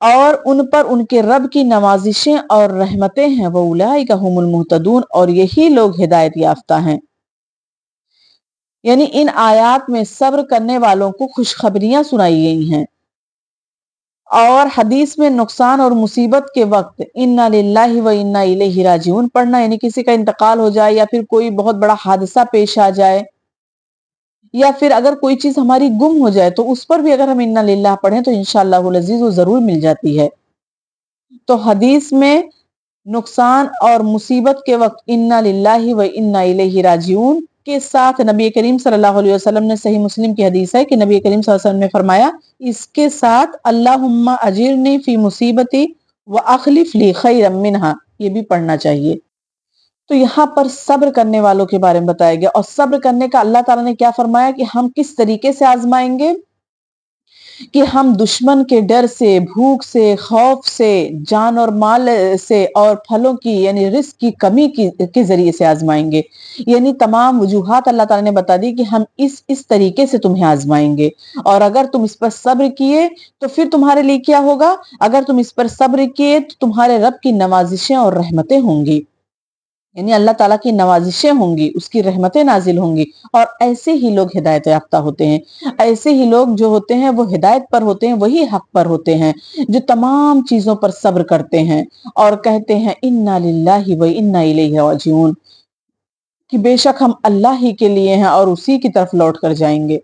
اور ان پر ان کے رب کی نوازشیں اور رحمتیں ہیں، وَأُولَٰئِکَ هُمُ الْمُهْتَدُونَ، اور یہی لوگ ہدایت یافتہ ہیں۔ یعنی ان آیات میں صبر کرنے والوں کو خوشخبریاں سنائی گئی ہیں، اور حدیث میں نقصان اور مصیبت کے وقت اِنَّا لِلَّهِ وَإِنَّا إِلَيْهِ راجعون پڑھنا، یعنی کسی کا انتقال ہو جائے یا پھر کوئی بہت بڑا حادثہ پیش آ جائے، یا پھر اگر کوئی چیز ہماری گم ہو جائے تو اس پر بھی اگر ہم اِنَّا لِلَّهِ پڑھیں تو انشاءاللہ العزیز وہ ضرور مل جاتی ہے۔ تو حدیث میں نقصان اور مصیبت کے وقت اِنَّا لِلَّهِ وَإِنَّا إِلَيْهِ راجعون کے ساتھ نبی کریم صلی اللہ علیہ وسلم نے، صحیح مسلم کی حدیث ہے کہ نبی کریم صلی اللہ علیہ وسلم نے فرمایا، اس کے ساتھ اللہم اجرنی فی مصیبتی واخلف لی خیرا منہا، یہ بھی پڑھنا چاہیے۔ تو یہاں پر صبر کرنے والوں کے بارے میں بتایا گیا، اور صبر کرنے کا اللہ تعالیٰ نے کیا فرمایا کہ ہم کس طریقے سے آزمائیں گے، کہ ہم دشمن کے ڈر سے، بھوک سے، خوف سے، جان اور مال سے، اور پھلوں کی یعنی رزق کی کمی کے ذریعے سے آزمائیں گے۔ یعنی تمام وجوہات اللہ تعالیٰ نے بتا دی کہ ہم اس طریقے سے تمہیں آزمائیں گے، اور اگر تم اس پر صبر کیے تو پھر تمہارے لیے کیا ہوگا، اگر تم اس پر صبر کیے تو تمہارے رب کی نوازشیں اور رحمتیں ہوں گی، یعنی اللہ تعالیٰ کی نوازشیں ہوں گی، اس کی رحمتیں نازل ہوں گی، اور ایسے ہی لوگ ہدایت یافتہ ہوتے ہیں۔ ایسے ہی لوگ جو ہوتے ہیں وہ ہدایت پر ہوتے ہیں، وہی حق پر ہوتے ہیں جو تمام چیزوں پر صبر کرتے ہیں اور کہتے ہیں اِنَّا لِلَّهِ وَإِنَّا إِلَيْهِ راجعون، کہ بے شک ہم اللہ ہی کے لیے ہیں اور اسی کی طرف لوٹ کر جائیں گے۔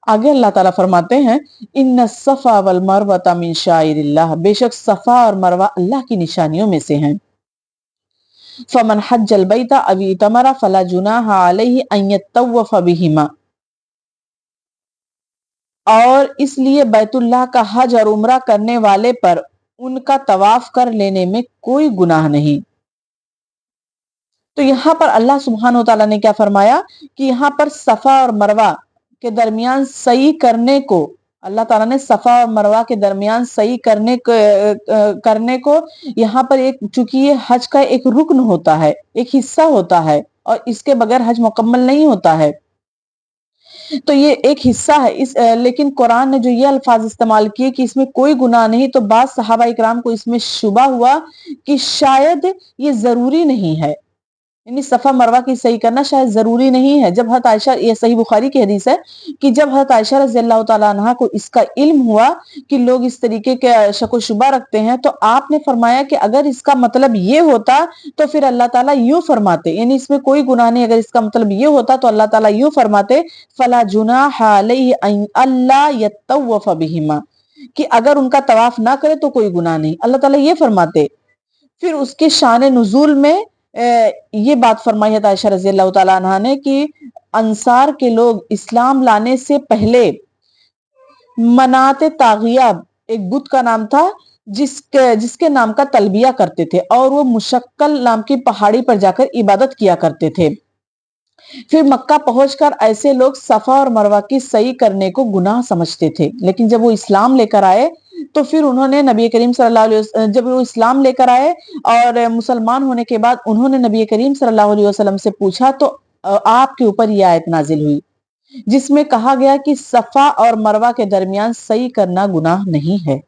آگے اللہ تعالیٰ فرماتے ہیں اِنَّ الصَّفَا وَالْمَرْوَةَ مِن شَعَائِرِ اللَّهِ، بے شک صفا اور مروہ اللہ کی نشانیوں میں سے ہیں۔ فَمَنْ حَجَّ الْبَيْتَ أَوِ اعْتَمَرَ فَلَا جُنَاحَ عَلَيْهِ أَن يَطَّوَّفَ بِهِمَا، اور اس لیے بیت اللہ کا حج اور عمرہ کرنے والے پر ان کا طواف کر لینے میں کوئی گناہ نہیں۔ تو یہاں پر اللہ سبحانہ وتعالیٰ نے کیا فرمایا کہ یہاں پر صفا اور مروہ کے درمیان سعی کرنے کو، اللہ تعالیٰ نے صفا اور مروہ کے درمیان سعی کرنے کو یہاں پر ایک، چونکہ یہ حج کا ایک رکن ہوتا ہے، ایک حصہ ہوتا ہے، اور اس کے بغیر حج مکمل نہیں ہوتا ہے، تو یہ ایک حصہ ہے۔ لیکن قرآن نے جو یہ الفاظ استعمال کیے کہ اس میں کوئی گناہ نہیں، تو بعض صحابہ اکرام کو اس میں شبہ ہوا کہ شاید یہ ضروری نہیں ہے، یعنی صفا مروہ کی صحیح کرنا شاید ضروری نہیں ہے۔ جب حضرت عائشہ، یہ صحیح بخاری کی حدیث ہے کہ جب حضرت عائشہ رضی اللہ تعالیٰ عنہا کو اس کا علم ہوا کہ لوگ اس طریقے کے شک و شبہ رکھتے ہیں، تو آپ نے فرمایا کہ اگر اس کا مطلب یہ ہوتا تو پھر اللہ تعالیٰ یوں فرماتے، یعنی اس میں کوئی گناہ نہیں، اگر اس کا مطلب یہ ہوتا تو اللہ تعالیٰ یوں فرماتے فَلَا جُنَاحَ عَلَيْهِ أَن أَلَّا يَطَّوَّفَ بِهِمَا، کہ اگر ان کا طواف نہ کرے تو کوئی گناہ نہیں، اللہ تعالیٰ یہ فرماتے۔ پھر اس کے شان نزول میں یہ بات فرمائی ہے عائشہ رضی اللہ تعالیٰ عنہا نے کہ انصار کے لوگ اسلام لانے سے پہلے منات طاغیہ ایک بت کا نام تھا، جس کے نام کا تلبیہ کرتے تھے، اور وہ مشکل نام کی پہاڑی پر جا کر عبادت کیا کرتے تھے۔ پھر مکہ پہنچ کر ایسے لوگ صفا اور مروہ کی صحیح کرنے کو گناہ سمجھتے تھے، لیکن جب وہ اسلام لے کر آئے تو پھر انہوں نے نبی کریم صلی اللہ علیہ وسلم، جب وہ اسلام لے کر آئے اور مسلمان ہونے کے بعد انہوں نے نبی کریم صلی اللہ علیہ وسلم سے پوچھا، تو آپ کے اوپر یہ آیت نازل ہوئی جس میں کہا گیا کہ صفا اور مروہ کے درمیان صحیح کرنا گناہ نہیں ہے۔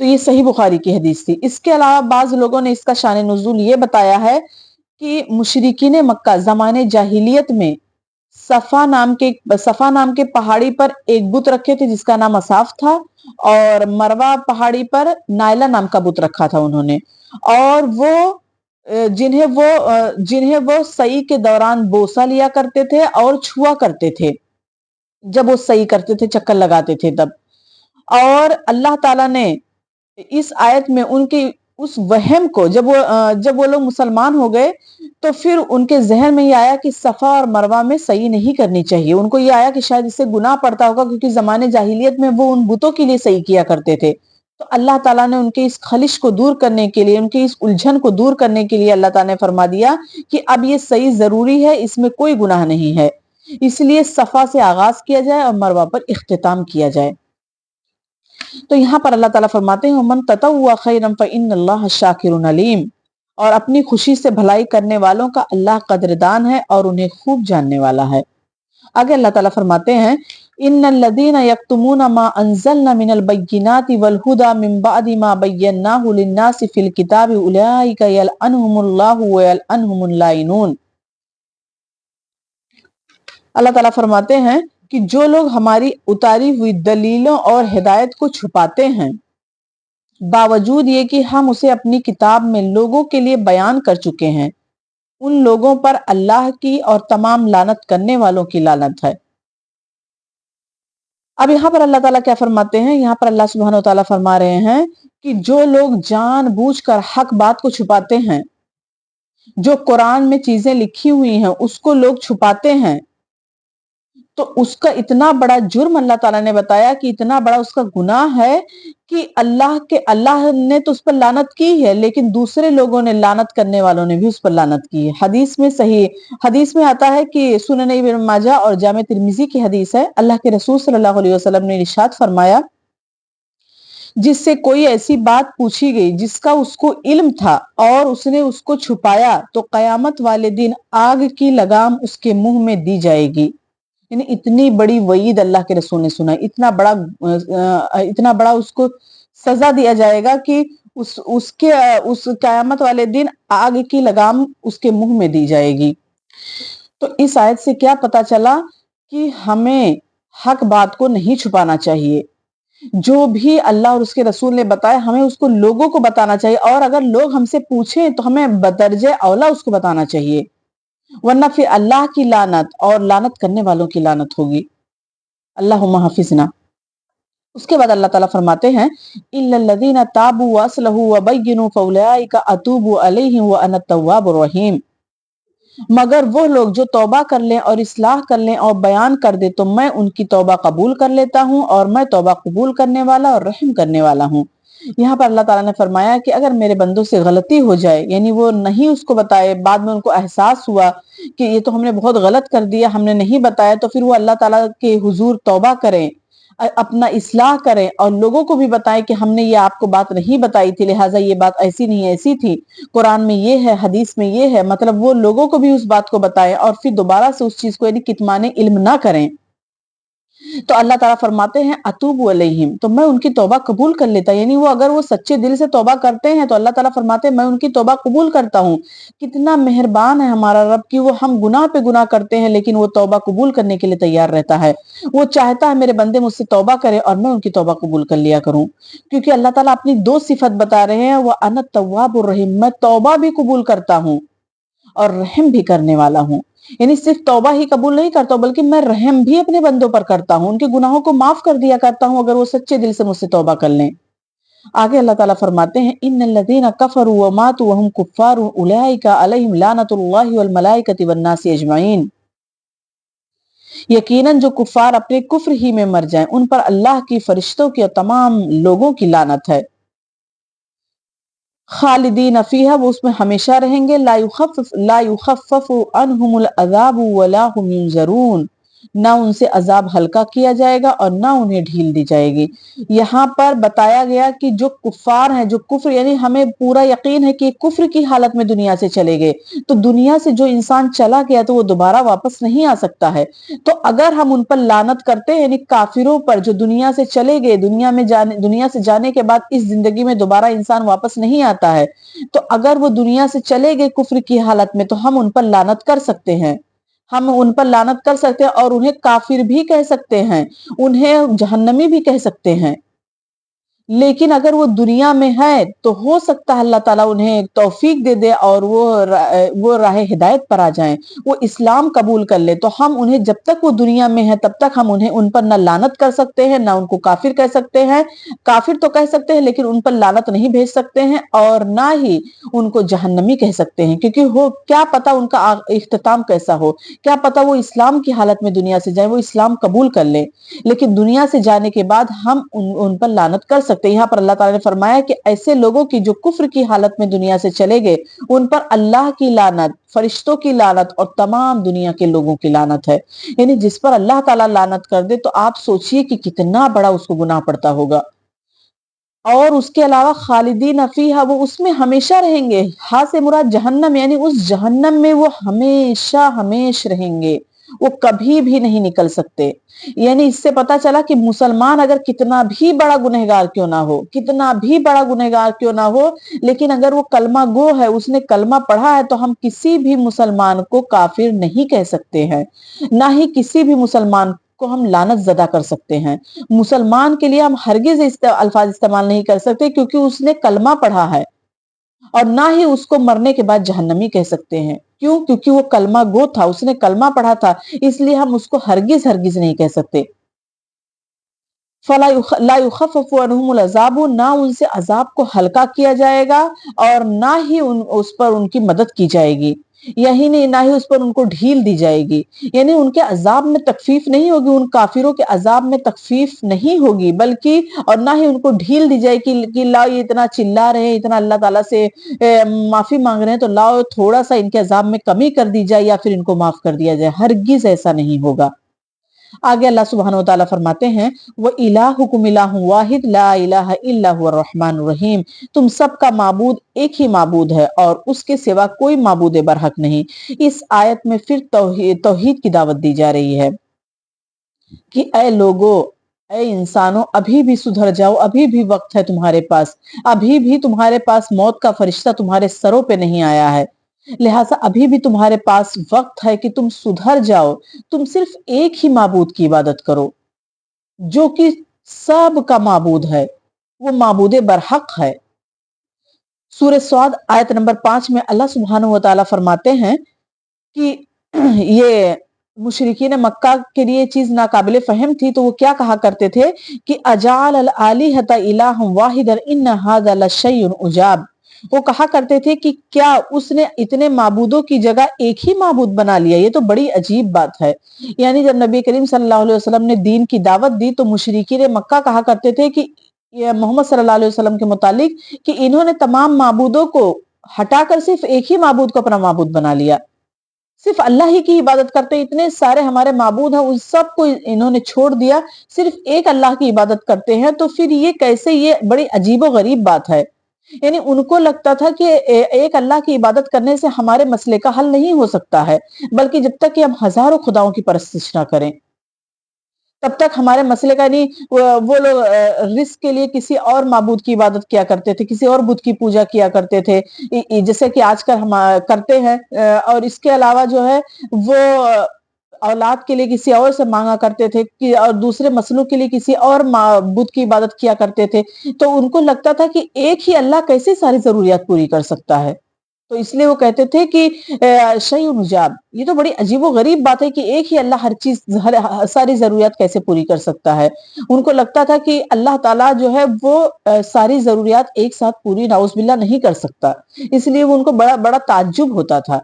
تو یہ صحیح بخاری کی حدیث تھی۔ اس کے علاوہ بعض لوگوں نے اس کا شان نزول یہ بتایا ہے کہ مشرکین مکہ زمانے جاہلیت میں صفا نام کے پہاڑی پر ایک بت رکھے تھے جس کا نام اصاف تھا، اور مروہ پہاڑی پر نائلہ نام کا بت رکھا تھا انہوں نے، اور وہ جنہیں وہ سعی کے دوران بوسہ لیا کرتے تھے اور چھوا کرتے تھے جب وہ سعی کرتے تھے، چکر لگاتے تھے تب۔ اور اللہ تعالیٰ نے اس آیت میں ان کی اس وہم کو، جب وہ لوگ مسلمان ہو گئے تو پھر ان کے ذہن میں یہ آیا کہ صفا اور مروہ میں صحیح نہیں کرنی چاہیے، ان کو یہ آیا کہ شاید اس سے گناہ پڑتا ہوگا، کیونکہ زمانے جاہلیت میں وہ ان بتوں کے لیے صحیح کیا کرتے تھے۔ تو اللہ تعالیٰ نے ان کے اس خلش کو دور کرنے کے لیے، ان کی اس الجھن کو دور کرنے کے لیے اللہ تعالیٰ نے فرما دیا کہ اب یہ صحیح ضروری ہے، اس میں کوئی گناہ نہیں ہے، اس لیے صفا سے آغاز کیا جائے اور مروہ پر اختتام کیا جائے۔ تو یہاں پر اللہ تعالیٰ فرماتے ہیں وَمَن تَطَوَّعَ خَيْرًا فَإِنَّ اللَّهَ شَاكِرٌ عَلِيمٌ، اور اپنی خوشی سے بھلائی کرنے والوں کا اللہ قدردان ہے اور انہیں خوب جاننے والا ہے۔ آگے اللہ تعالیٰ فرماتے ہیں ان الذین یکتمون ما انزلنا من البینات والہدی من بعد ما بیناہ للناس فی الکتاب اولئک یلعنہم اللہ ویلعنہم اللاعنون۔ اللہ تعالیٰ فرماتے ہیں کہ جو لوگ ہماری اتاری ہوئی دلیلوں اور ہدایت کو چھپاتے ہیں باوجود یہ کہ ہم اسے اپنی کتاب میں لوگوں کے لیے بیان کر چکے ہیں، ان لوگوں پر اللہ کی اور تمام لعنت کرنے والوں کی لعنت ہے۔ اب یہاں پر اللہ تعالیٰ کیا فرماتے ہیں؟ یہاں پر اللہ سبحانہ وتعالیٰ فرما رہے ہیں کہ جو لوگ جان بوجھ کر حق بات کو چھپاتے ہیں، جو قرآن میں چیزیں لکھی ہوئی ہیں اس کو لوگ چھپاتے ہیں، تو اس کا اتنا بڑا جرم اللہ تعالیٰ نے بتایا کہ اتنا بڑا اس کا گناہ ہے کہ اللہ نے تو اس پر لعنت کی ہے، لیکن دوسرے لوگوں نے، لعنت کرنے والوں نے بھی اس پر لعنت کی ہے۔ حدیث میں آتا ہے کہ سنن ابن ماجہ اور جامع ترمذی کی حدیث ہے، اللہ کے رسول صلی اللہ علیہ وسلم نے ارشاد فرمایا، جس سے کوئی ایسی بات پوچھی گئی جس کا اس کو علم تھا اور اس نے اس کو چھپایا تو قیامت والے دن آگ کی لگام اس کے منہ میں دی جائے گی۔ یعنی اتنی بڑی وعید اللہ کے رسول نے سنا، اتنا بڑا اس کو سزا دیا جائے گا کہ اس قیامت والے دن آگ کی لگام اس کے منہ میں دی جائے گی۔ تو اس آیت سے کیا پتا چلا کہ ہمیں حق بات کو نہیں چھپانا چاہیے، جو بھی اللہ اور اس کے رسول نے بتایا ہمیں اس کو لوگوں کو بتانا چاہیے، اور اگر لوگ ہم سے پوچھیں تو ہمیں بدرجہ اولا اس کو بتانا چاہیے، ورنہ پھر اللہ کی لعنت اور لعنت کرنے والوں کی لعنت ہوگی۔ اللہم حفظنا۔ اس کے بعد اللہ تعالیٰ فرماتے ہیں اِلَّا الَّذِينَ تَابُوا وَأَصْلَحُوا وَبَيَّنُوا فَأُولَئِكَ أَتُوبُ عَلَيْهِمْ وَأَنَا التَّوَّابُ الرَّحِيمُ۔ مگر وہ لوگ جو توبہ کر لیں اور اصلاح کر لیں اور بیان کر دیں تو میں ان کی توبہ قبول کر لیتا ہوں، اور میں توبہ قبول کرنے والا اور رحم کرنے والا ہوں۔ یہاں پر اللہ تعالیٰ نے فرمایا کہ اگر میرے بندوں سے غلطی ہو جائے، یعنی وہ نہیں اس کو بتائے، بعد میں ان کو احساس ہوا کہ یہ تو ہم نے بہت غلط کر دیا، ہم نے نہیں بتایا، تو پھر وہ اللہ تعالیٰ کے حضور توبہ کریں، اپنا اصلاح کریں اور لوگوں کو بھی بتائیں کہ ہم نے یہ آپ کو بات نہیں بتائی تھی، لہٰذا یہ بات ایسی نہیں ایسی تھی، قرآن میں یہ ہے، حدیث میں یہ ہے، مطلب وہ لوگوں کو بھی اس بات کو بتائیں اور پھر دوبارہ سے اس چیز کو یعنی کتمان علم نہ کریں۔ تو اللہ تعالیٰ فرماتے ہیں اتوب علیہم، تو میں ان کی توبہ قبول کر لیتا، یعنی اگر وہ سچے دل سے توبہ کرتے ہیں تو اللہ تعالیٰ فرماتے ہیں میں ان کی توبہ قبول کرتا ہوں۔ کتنا مہربان ہے ہمارا رب کہ وہ ہم گناہ پہ گناہ کرتے ہیں لیکن وہ توبہ قبول کرنے کے لیے تیار رہتا ہے، وہ چاہتا ہے میرے بندے مجھ سے توبہ کرے اور میں ان کی توبہ قبول کر لیا کروں، کیونکہ اللہ تعالیٰ اپنی دو صفت بتا رہے ہیں، وہ انا التواب الرحیم، میں توبہ بھی قبول کرتا ہوں اور رحم بھی کرنے والا ہوں، یعنی صرف توبہ ہی قبول نہیں کرتا ہوں بلکہ میں رحم بھی اپنے بندوں پر کرتا ہوں، ان کے گناہوں کو معاف کر دیا کرتا ہوں اگر وہ سچے دل سے مجھ سے توبہ کر لیں۔ آگے اللہ تعالیٰ فرماتے ہیں ان الذین کفروا وماتوا وهم کفار اولئک علیہم لعنت اللہ والملائکۃ والناس اجمعین۔ یقیناً جو کفار اپنے کفر ہی میں مر جائیں ان پر اللہ کی، فرشتوں کی اور تمام لوگوں کی لعنت ہے۔ خالدین فیہا، وہ اس میں ہمیشہ رہیں گے، لا یخفف عنہم العذاب ولا هم ینظرون، نہ ان سے عذاب ہلکا کیا جائے گا اور نہ انہیں ڈھیل دی جائے گی۔ یہاں پر بتایا گیا کہ جو کفار ہیں، جو کفر، یعنی ہمیں پورا یقین ہے کہ کفر کی حالت میں دنیا سے چلے گئے، تو دنیا سے جو انسان چلا گیا تو وہ دوبارہ واپس نہیں آ سکتا ہے، تو اگر ہم ان پر لعنت کرتے ہیں یعنی کافروں پر جو دنیا سے چلے گئے، دنیا سے جانے کے بعد اس زندگی میں دوبارہ انسان واپس نہیں آتا ہے، تو اگر وہ دنیا سے چلے گئے کفر کی حالت میں تو ہم ان پر لعنت کر سکتے ہیں، ہم ان پر لعنت کر سکتے ہیں اور انہیں کافر بھی کہہ سکتے ہیں، انہیں جہنمی بھی کہہ سکتے ہیں، لیکن اگر وہ دنیا میں ہے تو ہو سکتا ہے اللہ تعالیٰ انہیں توفیق دے دے اور وہ راہ ہدایت پر آ جائیں، وہ اسلام قبول کر لے، تو ہم انہیں جب تک وہ دنیا میں ہے تب تک ہم انہیں ان پر نہ لعنت کر سکتے ہیں، نہ ان کو کافر کہہ سکتے ہیں، کافر تو کہہ سکتے ہیں لیکن ان پر لعنت نہیں بھیج سکتے ہیں، اور نہ ہی ان کو جہنمی کہہ سکتے ہیں، کیونکہ کیا پتا ان کا اختتام کیسا ہو، کیا پتا وہ اسلام کی حالت میں دنیا سے جائیں، وہ اسلام قبول کر لیں، لیکن دنیا سے جانے کے بعد ہم ان پر لعنت کر سکتے ہیں۔ یہاں پر اللہ تعالیٰ نے فرمایا کہ ایسے لوگوں کی جو کفر کی حالت میں دنیا سے چلے گئے ان پر اللہ کی لعنت، فرشتوں کی لعنت اور تمام دنیا کے لوگوں کی لعنت ہے، یعنی جس پر اللہ تعالیٰ لعنت کر دے تو آپ سوچئے کہ کتنا بڑا اس کو گناہ پڑتا ہوگا۔ اور اس کے علاوہ خالدین فیہا، وہ اس میں ہمیشہ رہیں گے، ہاں سے مراد جہنم، یعنی اس جہنم میں وہ ہمیشہ ہمیش رہیں گے، وہ کبھی بھی نہیں نکل سکتے۔ یعنی اس سے پتا چلا کہ مسلمان اگر کتنا بھی بڑا گنہگار کیوں نہ ہو، کتنا بھی بڑا گنہگار کیوں نہ ہو، لیکن اگر وہ کلمہ گو ہے، اس نے کلمہ پڑھا ہے، تو ہم کسی بھی مسلمان کو کافر نہیں کہہ سکتے ہیں، نہ ہی کسی بھی مسلمان کو ہم لعنت زدہ کر سکتے ہیں۔ مسلمان کے لیے ہم ہرگز الفاظ استعمال نہیں کر سکتے، کیونکہ اس نے کلمہ پڑھا ہے، اور نہ ہی اس کو مرنے کے بعد جہنمی کہہ سکتے ہیں۔ کیوں؟ کیونکہ وہ کلمہ گو تھا، اس نے کلمہ پڑھا تھا، اس لیے ہم اس کو ہرگز نہیں کہہ سکتے۔ لا يخفف عنهم العذاب، نہ ان سے عذاب کو ہلکا کیا جائے گا، اور نہ ہی اس پر ان کی مدد کی جائے گی، یہی نہیں، نہ ہی اس پر ان کو ڈھیل دی جائے گی۔ یعنی ان کے عذاب میں تخفیف نہیں ہوگی، ان کافروں کے عذاب میں تخفیف نہیں ہوگی، بلکہ اور نہ ہی ان کو ڈھیل دی جائے کہ لاؤ یہ اتنا چلا رہے ہیں، اتنا اللہ تعالیٰ سے معافی مانگ رہے ہیں، تو لاؤ تھوڑا سا ان کے عذاب میں کمی کر دی جائے یا پھر ان کو معاف کر دیا جائے۔ ہرگز ایسا نہیں ہوگا۔ آگے اللہ سبحانہ وتعالیٰ فرماتے ہیں وَإِلَٰهُكُمْ إِلَٰهٌ وَاحِدٌ لَا إِلَٰهَ إِلَّا هُوَ الرَّحْمَٰنُ الرَّحِيمُ، تم سب کا معبود ایک ہی معبود ہے اور اس کے سوا کوئی معبود برحق نہیں۔ اس آیت میں پھر توحید کی دعوت دی جا رہی ہے کہ اے لوگو، اے انسانوں، ابھی بھی سدھر جاؤ، ابھی بھی وقت ہے تمہارے پاس، ابھی بھی تمہارے پاس موت کا فرشتہ تمہارے سروں پہ نہیں آیا ہے، لہٰذا ابھی بھی تمہارے پاس وقت ہے کہ تم سدھر جاؤ، تم صرف ایک ہی معبود کی عبادت کرو جو کہ سب کا معبود ہے، وہ معبود برحق ہے۔ سورہ صاد آیت نمبر 5 میں اللہ سبحانہ وتعالیٰ فرماتے ہیں کہ یہ مشرکین مکہ کے لیے چیز ناقابل فہم تھی، تو وہ کیا کہا کرتے تھے کہ اجعل الآلہۃ الہا واحدا ان ھذا لشیء عجاب، وہ کہا کرتے تھے کہ کیا اس نے اتنے معبودوں کی جگہ ایک ہی معبود بنا لیا، یہ تو بڑی عجیب بات ہے۔ یعنی جب نبی کریم صلی اللہ علیہ وسلم نے دین کی دعوت دی تو مشرکین مکہ کہا کرتے تھے کہ یہ محمد صلی اللہ علیہ وسلم کے متعلق کہ انہوں نے تمام معبودوں کو ہٹا کر صرف ایک ہی معبود کو اپنا معبود بنا لیا، صرف اللہ ہی کی عبادت کرتے، اتنے سارے ہمارے معبود ہیں ان سب کو انہوں نے چھوڑ دیا، صرف ایک اللہ کی عبادت کرتے ہیں، تو پھر یہ کیسے، یہ بڑی عجیب و غریب بات ہے۔ یعنی ان کو لگتا تھا کہ ایک اللہ کی عبادت کرنے سے ہمارے مسئلے کا حل نہیں ہو سکتا ہے، بلکہ جب تک کہ ہم ہزاروں خداؤں کی پرستش نہ کریں تب تک ہمارے مسئلے کا نہیں۔ وہ لوگ رزق کے لیے کسی اور معبود کی عبادت کیا کرتے تھے، کسی اور بت کی پوجا کیا کرتے تھے، جیسے کہ آج کل ہم کرتے ہیں، اور اس کے علاوہ جو ہے وہ اولاد کے لیے کسی اور سے مانگا کرتے تھے، اور دوسرے مسئلوں کے لیے کسی اور بت کی عبادت کیا کرتے تھے، تو ان کو لگتا تھا کہ ایک ہی اللہ کیسے ساری ضروریات پوری کر سکتا ہے، تو اس لیے وہ کہتے تھے کہ شیء عجاب، یہ تو بڑی عجیب و غریب بات ہے کہ ایک ہی اللہ ہر چیز، ساری ضروریات کیسے پوری کر سکتا ہے۔ ان کو لگتا تھا کہ اللہ تعالیٰ جو ہے وہ ساری ضروریات ایک ساتھ پوری نعوذ باللہ نہیں کر سکتا، اس لیے وہ ان کو بڑا بڑا تعجب ہوتا تھا۔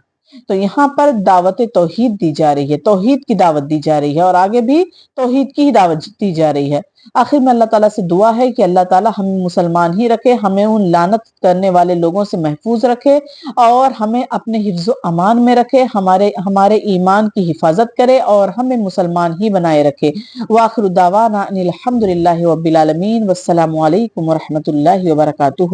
تو یہاں پر دعوت توحید دی جا رہی ہے، توحید کی دعوت دی جا رہی ہے، اور آگے بھی توحید کی ہی دعوت دی جا رہی ہے۔ آخر میں اللہ تعالیٰ سے دعا ہے کہ اللہ تعالیٰ ہمیں مسلمان ہی رکھے، ہمیں ان لعنت کرنے والے لوگوں سے محفوظ رکھے، اور ہمیں اپنے حفظ و امان میں رکھے، ہمارے ایمان کی حفاظت کرے، اور ہمیں مسلمان ہی بنائے رکھے۔ وآخر دعوانا ان الحمد للہ رب العالمین، والسلام علیکم ورحمۃ اللہ وبرکاتہ۔